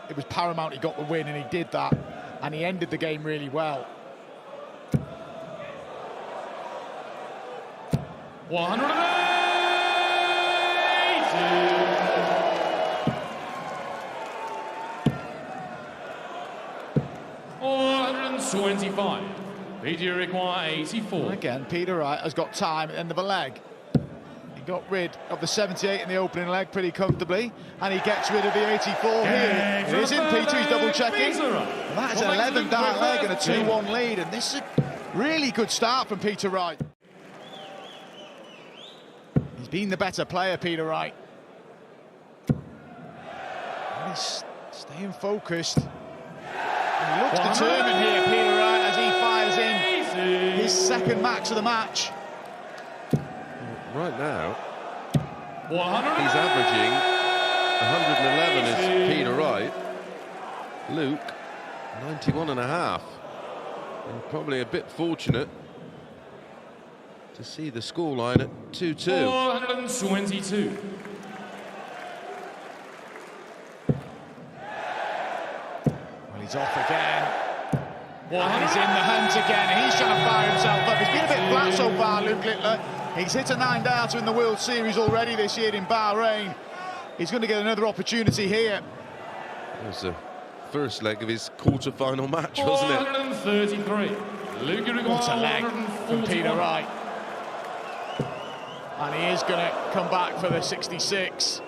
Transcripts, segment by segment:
it was paramount he got the win, and he did that, and he ended the game really well. 125. Peter require 84. Again, Peter Wright has got time at the end of a leg. He got rid of the 78 in the opening leg pretty comfortably, and he gets rid of the 84 here. It is in Peter, he's double-checking. That is an 11 dart leg and a 2-1 lead, and this is a really good start from Peter Wright. He's been the better player, Peter Wright. And he's staying focused. And he looks determined here, Peter Wright, as he fires in his second max of the match. Right now, he's averaging 111 is Peter Wright. Luke, 91.5. And probably a bit fortunate to see the scoreline at 2-2. 422. Well, he's off again. And he's in the hunt again. He's trying to fire himself up. He's been a bit flat so far, Luke Littler. He's hit a 9-darter in the World Series already this year in Bahrain. He's going to get another opportunity here. It was the first leg of his quarter-final match, wasn't it? 133. What a leg from Peter Wright. And he is going to come back for the 66.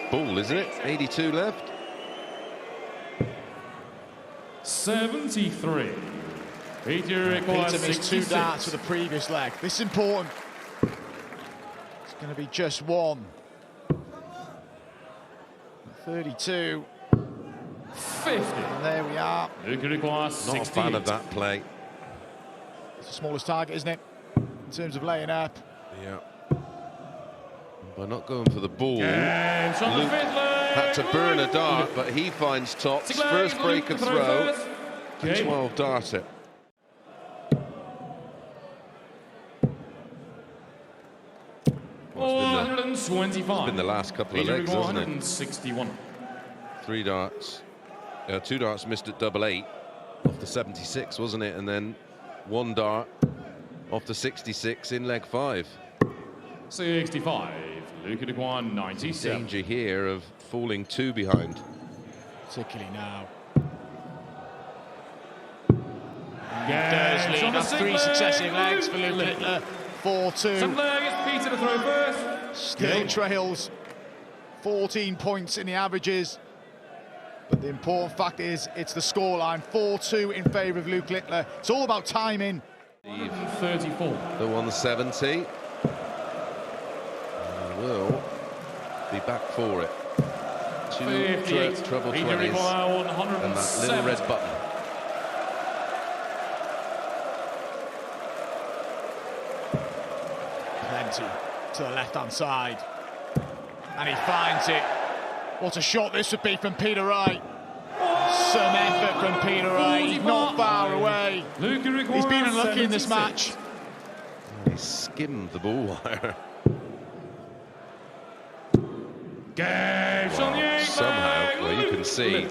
Ball, isn't it? 82 left. 73. Peter requires Peter missed 2 darts for the previous leg. This is important. It's going to be just one. 32. 50. And there we are. Luke requires 68. Not a fan of that play. It's the smallest target, isn't it? In terms of laying up. Yeah. By not going for the ball, Luke had to burn a dart, but he finds tops. First break of throw, a 12 darter. It's been the last couple of legs, hasn't it? 161. 3 darts. 2 darts missed at 88 off the 76, wasn't it? And then 1 dart off the 66 in leg 5. 65. Luke requires 97. Danger here of falling 2 behind. Particularly now. He does lead. That's 3 successive legs for Luke Littler. 4-2. Some leg is Peter to throw first. Still trails 14 points in the averages. But the important fact is it's the scoreline. 4-2 in favour of Luke Littler. It's all about timing. 34. The 170. And will be back for it. 2 treble 20s and that little red button. Plenty to the left-hand side. And he finds it. What a shot this would be from Peter Wright. Some effort from Peter Wright. He's not far away. He's been unlucky in this match. He skimmed the ball wire. Somehow, well, you can see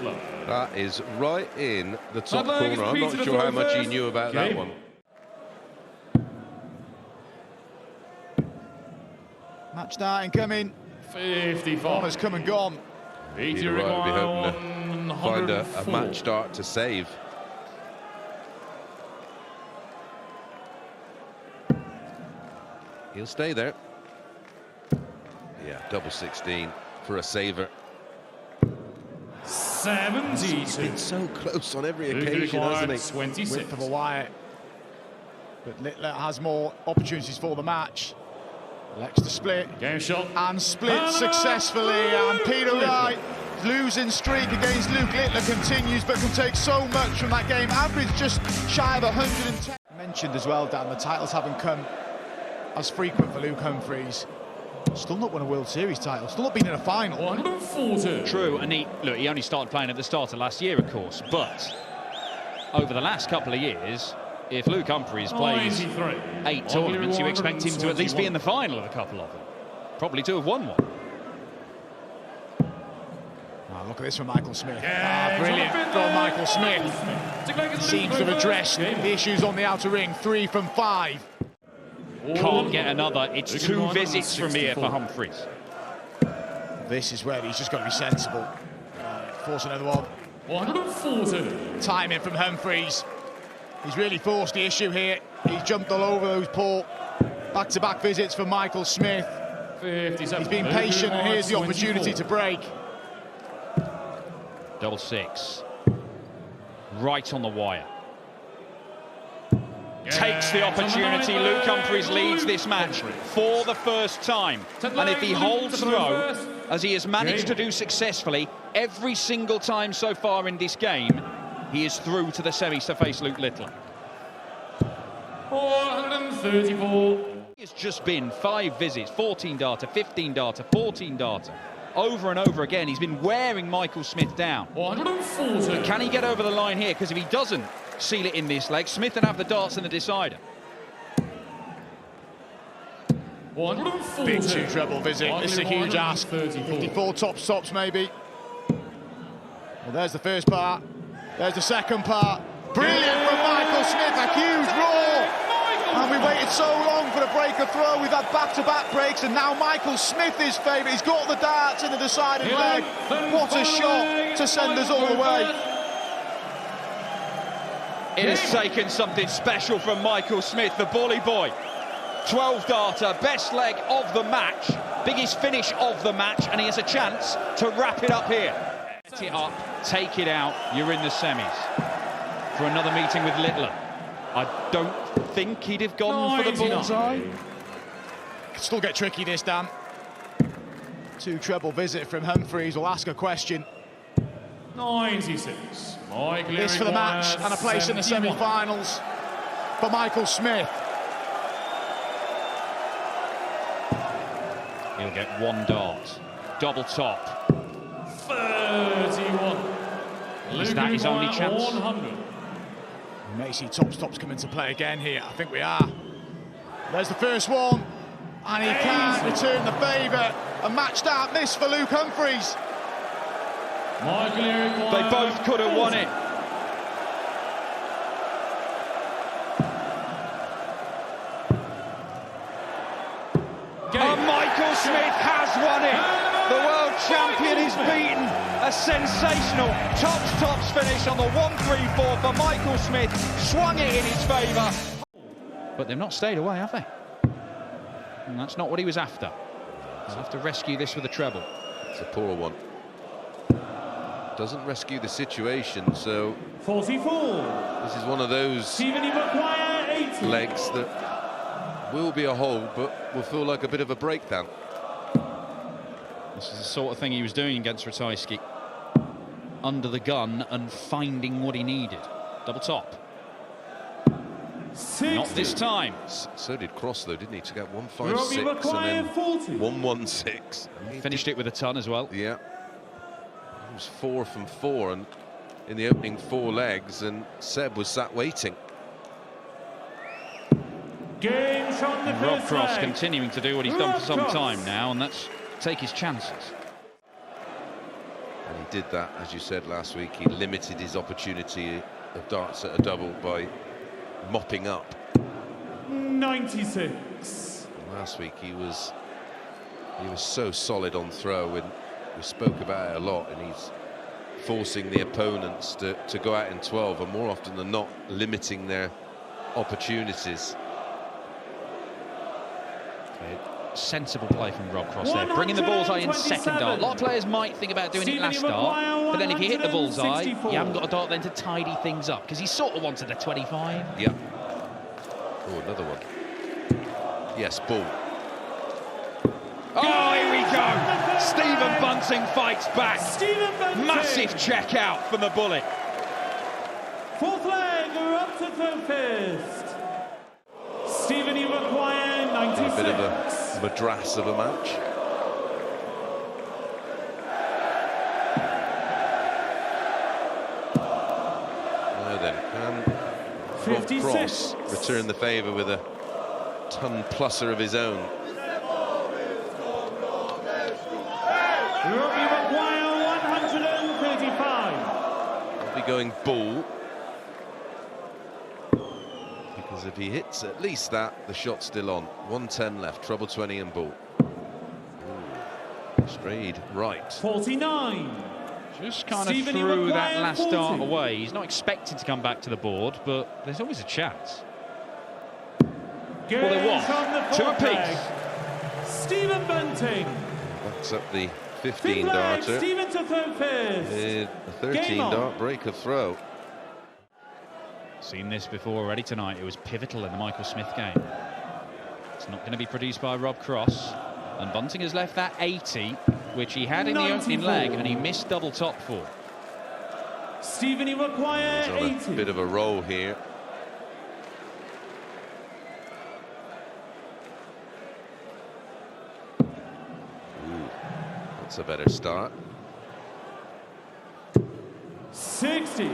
that is right in the top corner. I'm not sure how much he knew about that one. Match starting coming. 55. One has come and gone. Peter Wright will be hoping to find a match dart to save. He'll stay there. Yeah, double 16 for a saver. 72. He's been so close on every occasion, hasn't he? 26. Width of a wire. But Littler has more opportunities for the match. Elects to split. Game shot. And splits successfully. And Peter Wright, losing streak against Luke Littler continues, but can take so much from that game. Average just shy of 110. Mentioned as well, Dan, the titles haven't come as frequent for Luke Humphries. Still not won a World Series title, still not been in a final. 140. True, and he only started playing at the start of last year, of course, but over the last couple of years, if Luke Humphries plays 8 tournaments, you expect him to at least be in the final of a couple of them. Probably to have won one. Look at this from Michael Smith. Brilliant from Michael Smith. Seems to have addressed the issues on the outer ring. 3 from 5. Can't get another. It's 2 visits from here for Humphries. This is where he's just got to be sensible. Force another one. 140. Timing from Humphries. He's really forced the issue here. He's jumped all over those poor back-to-back visits for Michael Smith. 57. He's been patient, and here's the opportunity to break. Double 6. Right on the wire. Takes the opportunity. Luke Humphries leads this match for the first time. And if he holds throw, as he has managed to do successfully every single time so far in this game, he is through to the semis to face Luke Littler. 434. It's just been 5 visits, 14 darter, 15 darter, 14 darter. Over and over again, he's been wearing Michael Smith down. 140. Can he get over the line here? Because if he doesn't seal it in this leg, Smith would have the darts in the decider. 140. Big 2 treble visit. This is a huge ask. 54 tops maybe. Well, there's the first part. There's the second part. Brilliant from Michael Smith. A huge roar. And we waited so long for a breaker throw. We've had back-to-back breaks, and now Michael Smith is favourite. He's got the darts in the deciding leg. What a shot to send us all the way. It has taken something special from Michael Smith, the bully boy. 12 darter, best leg of the match, biggest finish of the match, and he has a chance to wrap it up here. Set it up, take it out, you're in the semis. For another meeting with Littler. I don't think he'd have gone for the bullseye. Could still get tricky this, Dan. 2 treble visit from Humphries. Will ask a question. 96. This for the match and a place in the semi-finals for Michael Smith. He'll get 1 dart. Double top. 31. Is that his only chance? 100. We may see tops come into play again here. I think we are. There's the first one. And he can return the favour. A match start miss for Luke Humphries. They both could have won it. And Michael Smith has won it. The world champion is beaten. A sensational tops finish on the 1-3-4 for Michael Smith. Swung it in his favour. But they've not stayed away, have they? And that's not what he was after. He'll have to rescue this with a treble. It's a poor one. Doesn't rescue the situation, so 44. this is one of those legs that will be a hold, but will feel like a bit of a breakdown. This is the sort of thing he was doing against Ratajski. Under the gun and finding what he needed. Double top. 60. Not this time. So did Cross, though, didn't he? To get 156 and then 116. Finished it with a ton as well. Yeah. It was 4 from 4 and in the opening 4 legs, and Seb was sat waiting. And Rob Cross continuing to do what he's done for some time now, and that's take his chances. And he did that, as you said last week. He limited his opportunity of darts at a double by mopping up. 96. Last week he was so solid on throw, and we spoke about it a lot, and he's forcing the opponents to go out in 12, and more often than not limiting their opportunities. Sensible play from Rob Cross there, bringing the bullseye in second dart. A lot of players might think about doing it last dart, but then if you hit the bullseye, you haven't got a dart then to tidy things up, because he sort of wanted a 25. Yeah. Oh, another one. Yes, ball. Oh, here we go. Stephen Bunting fights back. Massive check out from the bullet. 4th leg, we're up to 5th. Stephen, you require 96. A bit of a madras of a match. Now then, can Rob Cross return the favour with a ton-plusser of his own? You require 110. He'll be going ball. Because if he hits at least that, the shot's still on. 110 left, treble 20 and ball. Ooh. Strayed right. 49. Just kind Stephen, of he threw that required last 40. dart away. He's not expected to come back to the board, but there's always a chance. Well, there was. Two apiece. Stephen Bunting. Backs up the 15 Fifth leg, darter. Stephen to third fist. With a 13 dart break of throw. Seen this before already tonight. It was pivotal in the Michael Smith game. It's not going to be produced by Rob Cross. And Bunting has left that 80, which he had in the opening 94. leg, and he missed double top for. Stephen, he requires He's on 80. a bit of a roll here. Ooh, that's a better start. 60.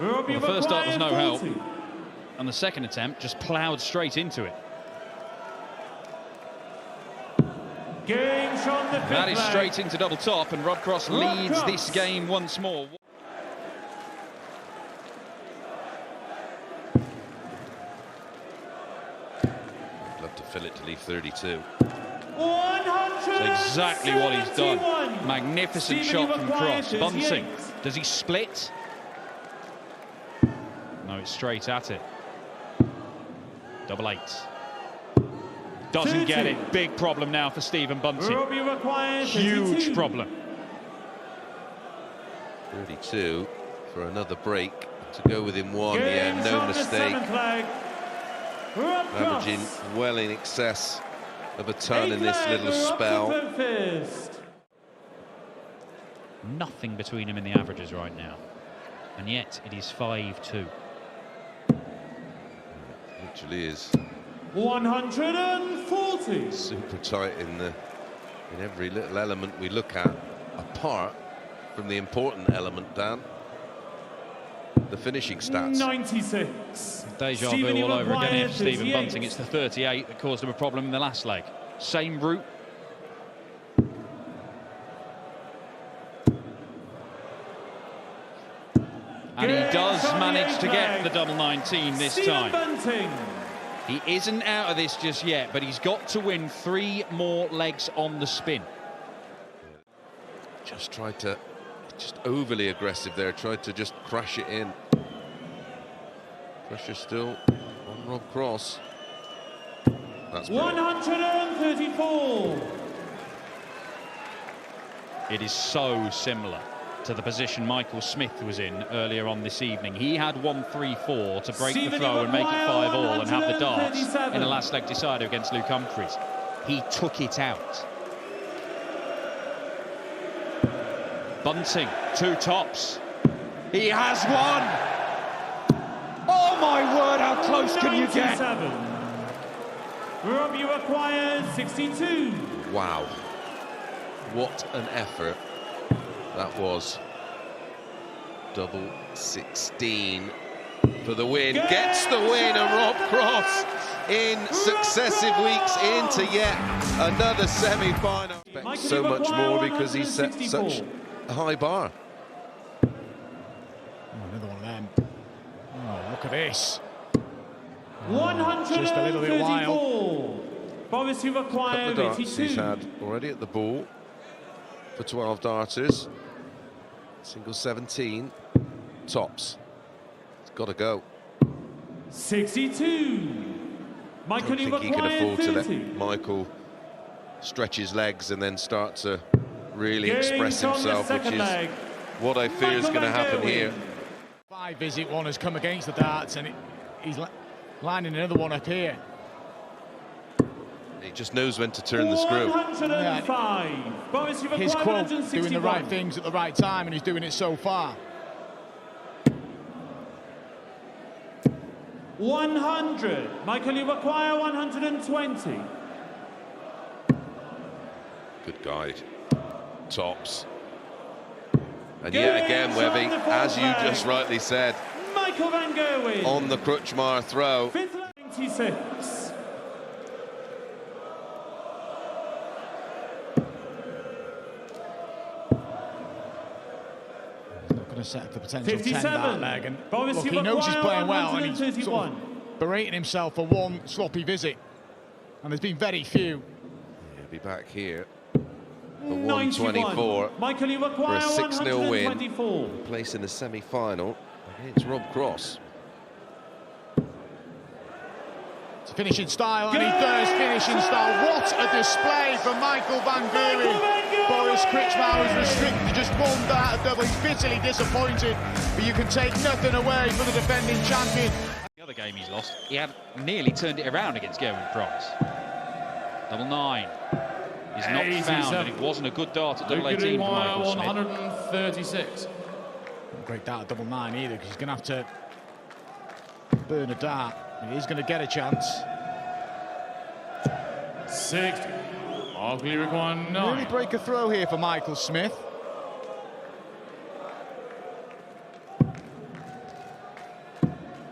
Well, the first start was no help, and the second attempt just ploughed straight into it. Game shot the fifth That is leg. straight into double top, and Rob Cross Rob leads Cross. this game once more. Love to fill it to leave 32. 100. That's exactly what he's done. Magnificent Stephen, shot he from requires Cross. Bunting, 38. does he split? No, it's straight at it. Double eight. Doesn't get 30. it. Big problem now for Stephen Bunting. Robbie requires Huge 32. problem. 32 for another break to go within one. Game Yeah, no shot the mistake. seventh leg. Rob Cross. Averaging well in excess of a ton Eighth in this leg, little we're up to spell. third fist. Nothing between him and the averages right now. And yet it is 5-2. Literally is 140. super tight in every little element we look at, apart from the important element, Dan, the finishing stats. 96. Deja Stephen, vu he all over again here requires for Stephen 38. Bunting. It's the 38 that caused him a problem in the last leg. Same route. And he does manage to get the double 19 this Stephen time. Bunting. He isn't out of this just yet, but he's got to win 3 more legs on the spin. Just tried to, just overly aggressive there, tried to just crash it in. Pressure still on Rob Cross. That's brilliant. 134. It is so similar to the position Michael Smith was in earlier on this evening. He had 1-3-4 to break the Stephen, throw and make it 5-all and have the darts 137. in the last leg decider against Luke Humphries. He took it out. Bunting, 2 tops. He has one! Oh my word, how close can you get? 97. Robbie requires 62. Wow, what an effort that was. Double 16 for the win. Gets the win, and Rob Cross in successive weeks into yet another semi-final. So much more because he set such a high bar. Oh, another one of them. Oh, look at this. Just a little bit wild. Boris, you Couple require of darts 82. he's had already at the ball for 12 darters. Single 17 tops. It's got to go. 62. I Michael, don't you think he can require afford to let 30. Michael stretch his legs and then start to really Game express on the himself, which second is leg. what I fear is Michael going to Van happen Gerwen. here. 5 visit one has come against the darts, and he's lining another one up here. He just knows when to turn the screw. 105. Boris, you His require quote, 161. doing the right things at the right time, and he's doing it so far. 100. Michael, you require 120. Good guide. Tops. And yet again, Webby, as you just rightly said, Michael Van Gerwen. on the Crutchmar throw. 5th leg, 96. Going to set up the potential 57. 10 dart leg. And Boris, look, you he knows he's require playing well, and he's 131. sort of berating himself for one sloppy visit. And there's been very few. He'll be back here for 91. 124 Michael, you for require a 6-0 win. 124. Place in the semi-final against Rob Cross. It's a finishing style, and he does finishing style. What a display from Michael van Gerwen. Boris Kritschmauer is restricted to just one dart at double. He's bitterly disappointed, but you can take nothing away from the defending champion. The other game he's lost, he had nearly turned it around against Gerwen Price. Double 9 is not 87. found, and it wasn't a good dart at double 18 for Michael Smith. 136. Not great dart at double 9 either, because he's going to have to burn a dart. He's going to get a chance. 60. Arguably require 9. Really break a throw here for Michael Smith.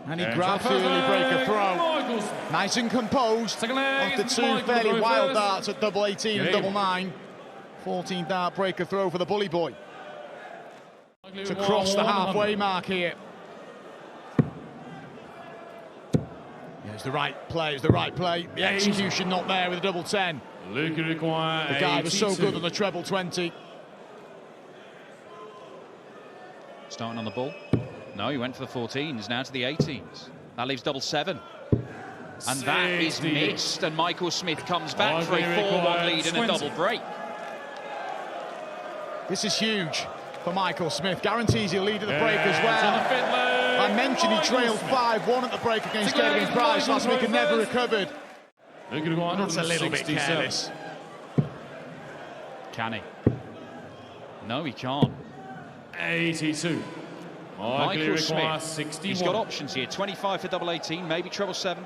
And he grabs the early break a throw. Nice and composed after two fairly wild darts at double 18 and double 9. 14 dart break a throw for the bully boy to cross the halfway mark here. Yeah, it's the right play, it's the right play. The execution not there with a double 10. The guy was so good on the treble 20. Starting on the ball. No, he went for the 14s, now to the 18s. That leaves double 7. And that is missed, and Michael Smith comes back for a 4-1 lead and a double break. This is huge for Michael Smith. Guarantees he'll lead at the break as well. I mentioned he trailed 5-1 at the break against Gerwen Price last week and never recovered. That's a little bit careless. Can he? No, he can't. 82. Michael Smith, 61. he's got options here. 25 for double 18, maybe treble 7.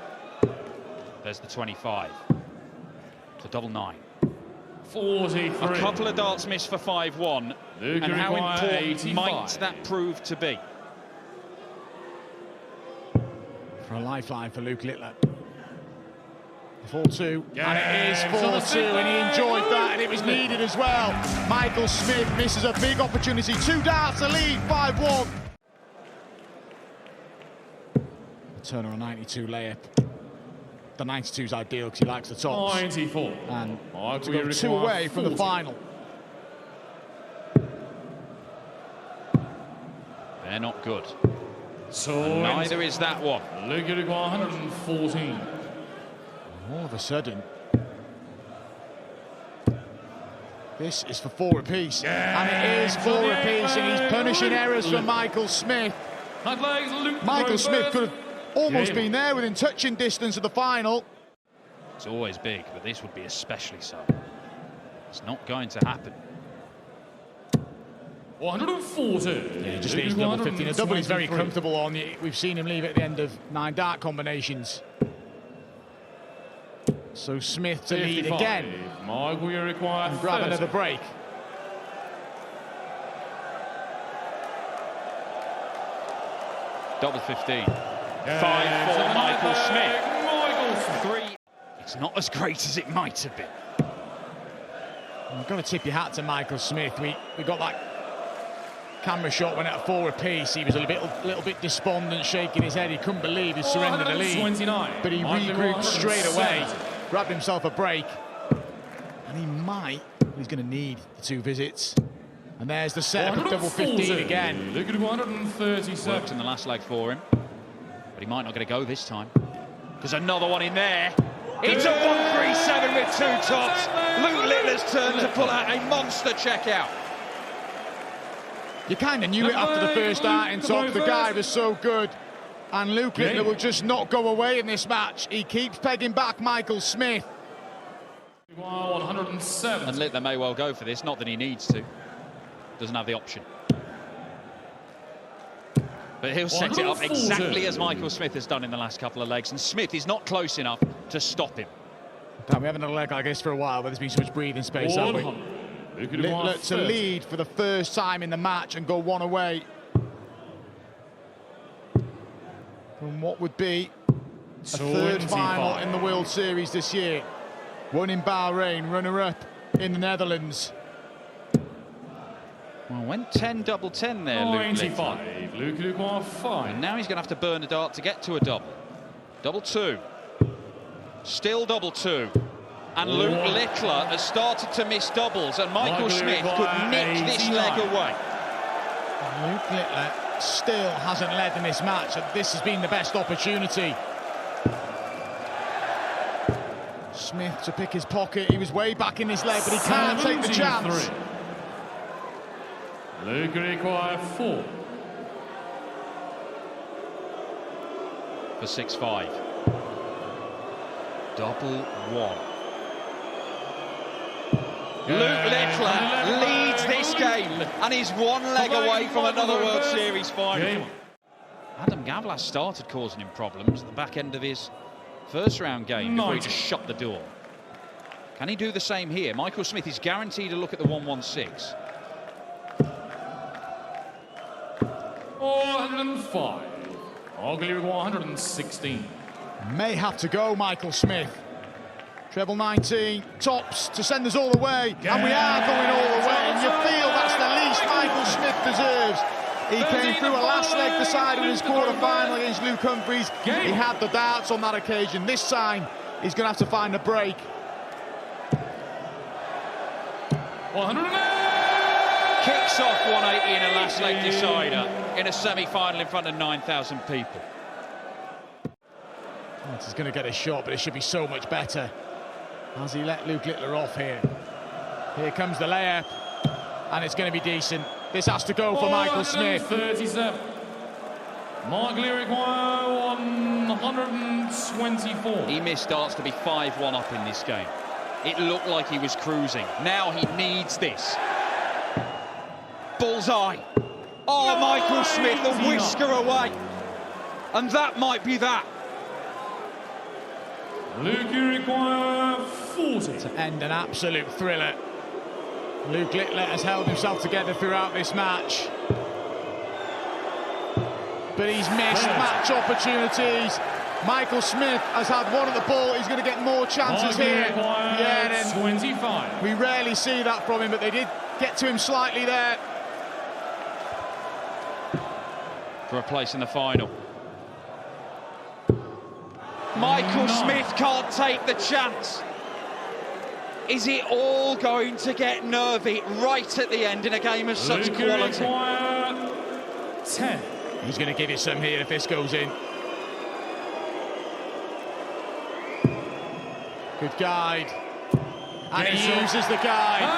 There's the 25. So double 9. 43. A couple of darts missed for 5-1. And how important 85. might that prove to be? For a lifeline for Luke Littler. 4-2, and it is 4-2, and he enjoyed that, and it was needed as well. Michael Smith misses a big opportunity. 2 darts to lead, 5-1. Turner on 92 layup. The 92's ideal because he likes the tops. 94. And to go 2 away from the final. They're not good. So Neither is that one. Luke 114. All of a sudden, this is for 4 apiece, and it is 4 apiece, and he's punishing errors from Michael Smith. Michael Smith could have almost been there within touching distance of the final. It's always big, but this would be especially so. It's not going to happen. 140. Yeah, he just needs double 15. A double he's very comfortable on. We've seen him leave at the end of 9 dart combinations. So Smith to lead again and grab another break. Double 15. 5-4 Michael Smith. 3. It's not as great as it might have been. I've got to tip your hat to Michael Smith. We got that camera shot when at 4 apiece. He was a little bit despondent, shaking his head. He couldn't believe he'd surrendered the lead. But he regrouped straight away, grabbed himself a break, and he's going to need the 2 visits. And there's the setup of double 15 again. Look at 137. Worked in the last leg for him, but he might not get a go this time. There's another one in there. It's a 137 with 2 tops. Luke Littler's turn to pull out a monster checkout. You kind of knew it after the first dart in top. The guy was so good. And Luke Littler will just not go away in this match. He keeps pegging back Michael Smith. 107. And Littler may well go for this, not that he needs to. Doesn't have the option. But he'll set it up exactly as Michael Smith has done in the last couple of legs. And Smith is not close enough to stop him. We haven't had a leg like this for a while, but there's been so much breathing space, haven't we? Littler to lead for the first time in the match and go 1 away from what would be a 3rd final in the World Series this year. Won in Bahrain, runner-up in the Netherlands. Well, went 10 double 10 there, Luke. 95. Luke Littler, 5. And now he's going to have to burn a dart to get to a double. Double 2. Still double 2. And Luke Littler has started to miss doubles, and Michael Smith could nick this leg away. Luke Littler still hasn't led in this match, and this has been the best opportunity. Smith to pick his pocket. He was way back in his leg, but he can't take the chance. Luke Littler, 4. For 6-5. Double 1. Luke Littler leads this game and is one leg away from another World Series final. Adam Gavlas started causing him problems at the back end of his first round game before he just shut the door. Can he do the same here? Michael Smith is guaranteed a look at the 116. 105. Ugly 116. May have to go, Michael Smith. Treble 19, tops to send us all away, and we are going all the way, and you feel that's the least Michael Smith deserves. He came through a last leg decider in his quarter-final against Luke Humphries. He had the darts on that occasion. This time, he's going to have to find a break. 108. Kicks off 180 in a last leg decider in a semi-final in front of 9,000 people. He's going to get a shot, but it should be so much better. Has he let Luke Littler off here? Here comes the layup, and it's going to be decent. This has to go for Michael Smith. 37. Mark Lyric 124. He missed darts to be 5-1 up in this game. It looked like he was cruising. Now he needs this. Bullseye. Oh, Michael Smith, the whisker away. And that might be that. Luke require 40. To end an absolute thriller. Luke Littler has held himself together throughout this match, but he's missed match opportunities. Michael Smith has had one at the ball. He's going to get more chances here. Yeah, 25. We rarely see that from him, but they did get to him slightly there. For a place in the final. Michael Smith can't take the chance. Is it all going to get nervy right at the end in a game of such quality? 10. He's going to give it some here if this goes in. Good guide. And he uses the guide.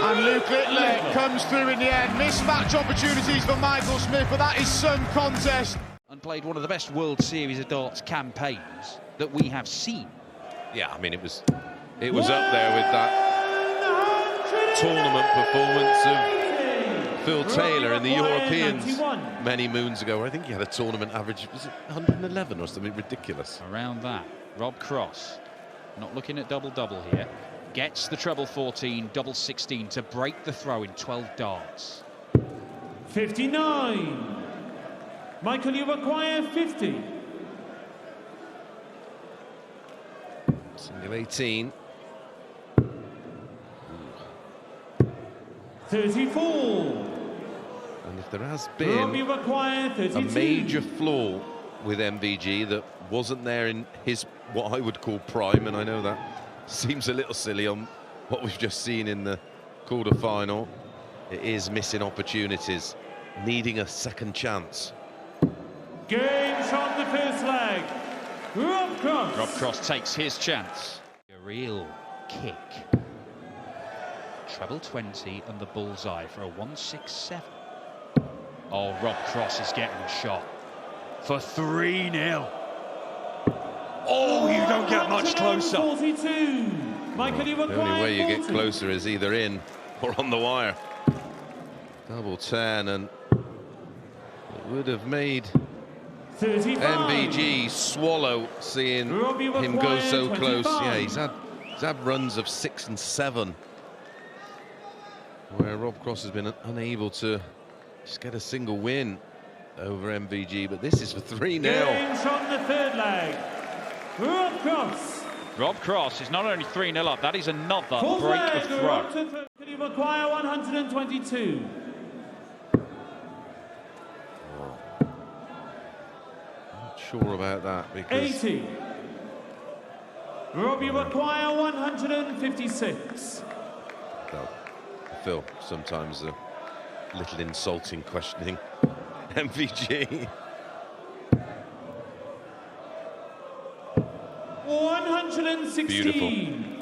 And Luke Littler comes through in the end. Mismatch opportunities for Michael Smith, but that is some contest. And played one of the best World Series of Darts campaigns that we have seen. Yeah, I mean, it was up there with that tournament performance of Phil Taylor in the Europeans many moons ago. I think he had a tournament average, was it 111 or something ridiculous? Around that. Rob Cross, not looking at double-double here, gets the treble 14, double 16 to break the throw in 12 darts. 59. Michael, you require 50. Single 18. 34. And if there has been a major flaw with MVG that wasn't there in his, what I would call prime, and I know that seems a little silly on what we've just seen in the quarter-final, it is missing opportunities, needing a second chance. Game from the first leg. Rob Cross. Rob Cross takes his chance. A real kick. Treble 20 and the bullseye for a 167. Oh, Rob Cross is getting a shot for 3-0. Oh, you don't get much closer. 42. Michael, The only way you get closer is either in or on the wire. Double 10, and it would have made 35. MVG swallow seeing him go so close. Yeah, he's had runs of 6 and 7 where Rob Cross has been unable to just get a single win over MVG, but this is for 3-0. Games from the third leg. Rob Cross. Rob Cross is not only 3-0 up, that is another break of throw. You require 122. Not sure about that because 80. Robbie require 156. well, I feel sometimes a little insulting questioning MVG. 116. Beautiful.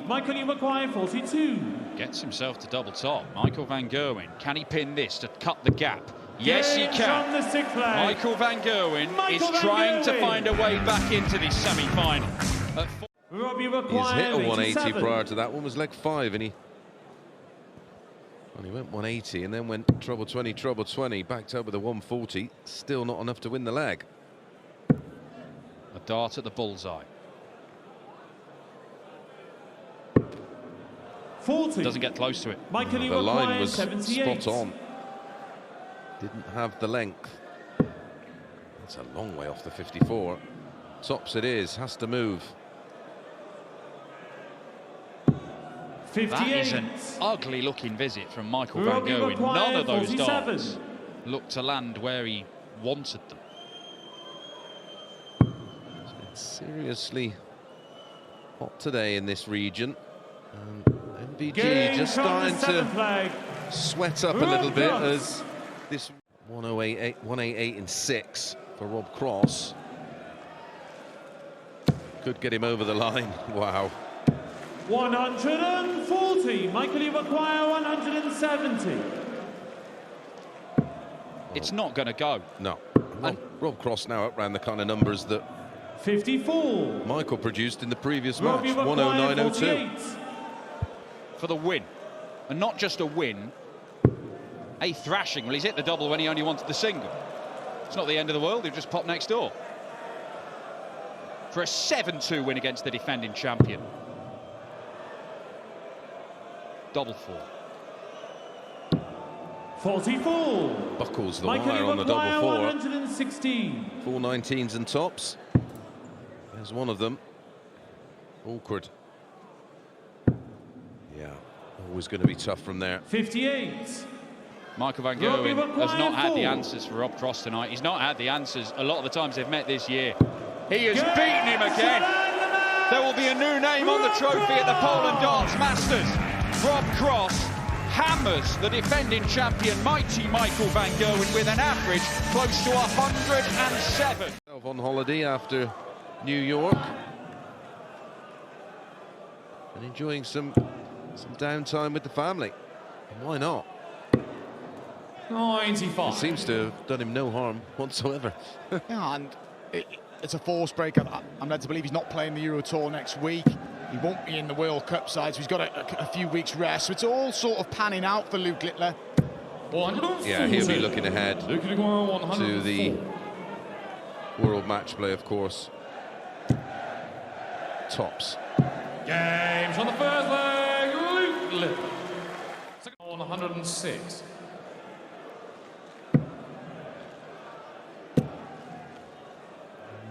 Michael, you require 42. Gets himself to double top. Michael van Gerwen. Can he pin this to cut the gap? Yes, he Games can. on the sixth flag. Michael van Gerwen is Michael van trying to Gerwen. find a way back into this semi-final. Robbie He's require hit a 180 87. prior to that one, was leg 5, and he went 180 and then went treble 20, backed up with a 140. Still not enough to win the leg. A dart at the bullseye. 40. Doesn't get close to it. Michael, you The line require was 78. spot on. Didn't have the length. That's a long way off the 54. Tops it is, has to move. 58. That is an ugly looking visit from Michael van Robbie Gerwen. require None of those 47. darts looked to land where he wanted them. It's seriously hot today in this region. And MVG Games just on the starting seventh to flag. sweat up a Rob little bit Cross. as this 188 in 6 for Rob Cross. Could get him over the line. Wow. 140. Michael, you require 170. It's not going to go. No. Rob Cross now up round the kind of numbers that 54. Michael produced in the previous match. Robbie require 109.02. 48. For the win. And not just a win, a thrashing. Well, he's hit the double when he only wanted the single. It's not the end of the world, he'll just pop next door. For a 7-2 win against the defending champion. Double 4. 44. Buckles the Michael, wire you on the require double 4. 116. 4 19s and tops. There's one of them. Awkward. Yeah, always going to be tough from there. 58. Michael van Robbie Gerwen has require not had the 4. answers for Rob Cross tonight. He's not had the answers a lot of the times they've met this year. He has beaten him again. There will be a new name on the trophy at the Poland Darts Masters. Rob Cross hammers the defending champion, mighty Michael van Gerwen, with an average close to 107. On holiday after New York. And enjoying some downtime with the family. And why not? 95. It seems to have done him no harm whatsoever. Yeah, and it's a force break. I'm led to believe he's not playing the Euro Tour next week. He won't be in the World Cup side, so he's got a few weeks rest. So it's all sort of panning out for Luke Littler. Yeah, he'll be looking ahead to the World Match Play, of course. Tops. Games on the first leg. Luke Littler. Second on 106.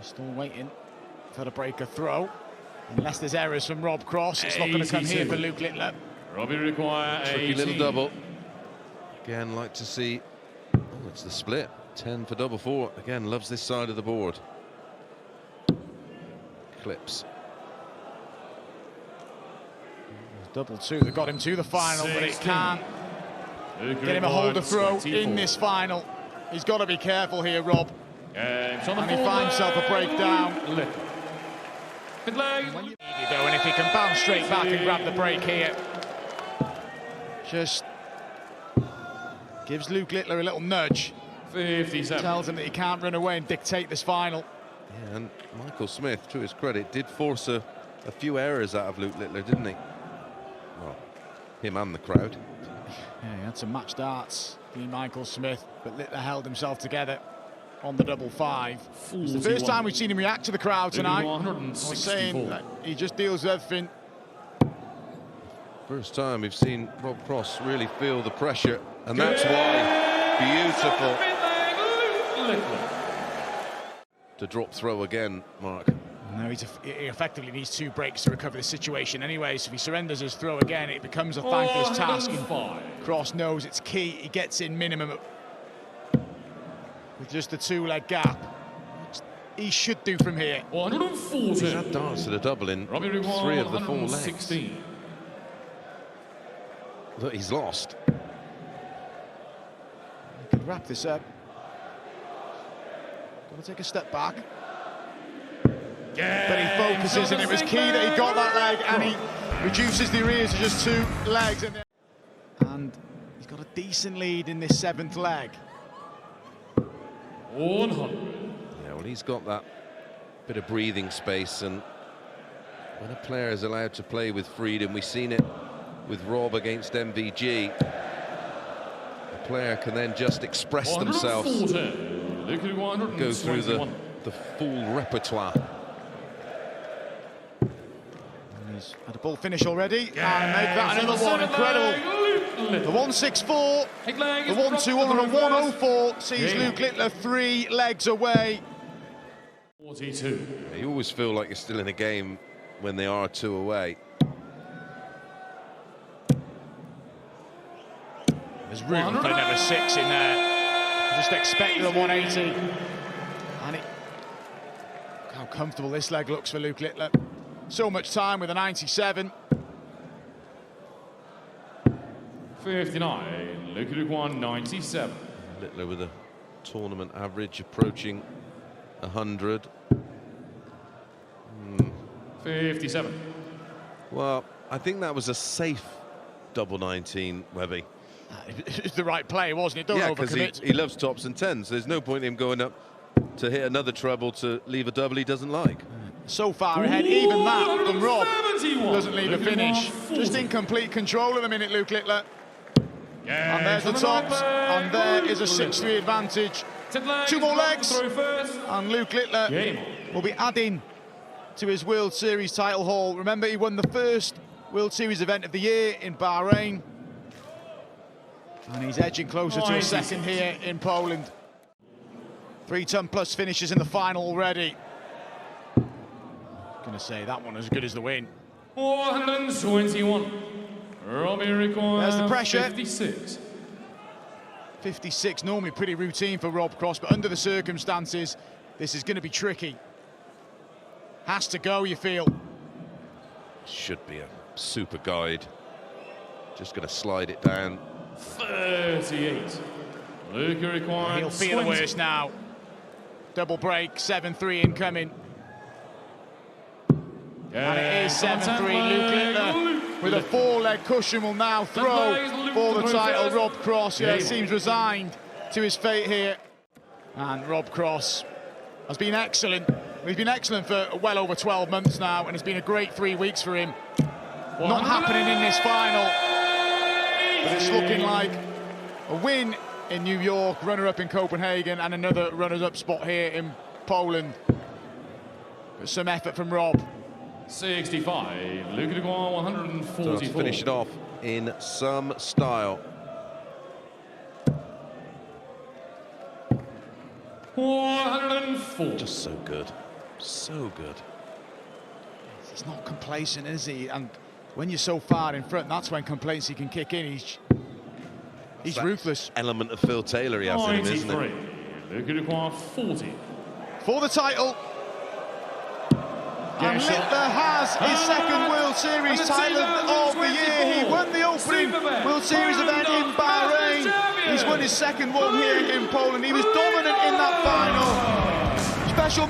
Still waiting for the breaker throw. Unless there's errors from Rob Cross, it's not going to come here for Luke Littler. Robbie require Tricky 18. little double. Again, like to see. Oh, it's the split. 10 for double 4. Again, loves this side of the board. Clips. Double 2 that got him to the final, but it 16. can't get him a holder throw in this final. He's got to be careful here, Rob. And he finds himself a breakdown. Good leg. When you need it, though, and if he can bounce straight back and grab the break here, just gives Luke Littler a little nudge. 57. Tells him that he can't run away and dictate this final. Yeah, and Michael Smith, to his credit, did force a few errors out of Luke Littler, didn't he? Well, him and the crowd. Yeah, he had some match darts, being Michael Smith, but Littler held himself together on the double 5. It's the first time we've seen him react to the crowd tonight. I was saying that he just deals with everything. First time we've seen Rob Cross really feel the pressure, and that's why. Beautiful. To drop throw again, Mark. No, he effectively needs 2 breaks to recover the situation anyway, so if he surrenders his throw again, it becomes a thankless task. Cross knows it's key, he gets in minimum with just the 2-leg gap. He should do from here. 140. He's had darts at a double in 3 of the 4 legs. Look, he's lost. He can wrap this up. Got to take a step back. But he focuses, and it was key that he got that leg, and he reduces the arrears to just 2 legs. And he's got a decent lead in this 7th leg. 100. Yeah, well, he's got that bit of breathing space, and when a player is allowed to play with freedom, we've seen it with Rob against MVG. The player can then just express themselves, go through the full repertoire. He's had a ball finish already, and make that another one. Incredible. The 164, the 121 and a 104 sees Luke Littler 3 legs away. 42. Yeah, you always feel like you're still in a game when they are 2 away. There's room for another 6 in there. Just expected a 180. And look how comfortable this leg looks for Luke Littler. So much time with a 97. 59. Luke 197. Littler with a tournament average approaching 100. 57. Well, I think that was a safe double 19, Webby. It's the right play, wasn't it? Don't overcommit. He loves tops and 10s. There's no point in him going up to hit another treble to leave a double he doesn't like. So far ahead, even that from Rob doesn't leave a finish. Just in complete control at the minute, Luke Littler. And there's the tops, and there is a 6-3 advantage. 2 more legs, and Luke Littler will be adding to his World Series title haul. Remember, he won the first World Series event of the year in Bahrain, and he's edging closer to a 2nd here in Poland. 3-ton plus finishes in the final already. Gonna say that one as good as the win. 121. Robbie requires There's the pressure. 56. 56, normally pretty routine for Rob Cross, but under the circumstances, this is going to be tricky. Has to go, you feel. Should be a super guide. Just going to slide it down. 38. Luca requires He'll feel the worst now. Double break, 7-3 incoming. And it is 7-3. Luke Littler with a 4-leg cushion will now throw for the title. Rob Cross, seems resigned to his fate here. And Rob Cross has been excellent. He's been excellent for well over 12 months now, and it's been a great 3 weeks for him. Not happening in this final, but it's looking like a win in New York, runner-up in Copenhagen, and another runners-up spot here in Poland. But some effort from Rob. 65. Luca Duguay, 144. Let's finish it off in some style. 104. Just so good. So good. He's not complacent, is he? And when you're so far in front, that's when complacency can kick in. He's ruthless. Element of Phil Taylor he has in him, isn't it? Luca Duguay, 40. For the title. And Littler has his 2nd World Series title of the year. He won the opening World Series event in Bahrain. He's won his 2nd one here in Poland. He was dominant in that final. Special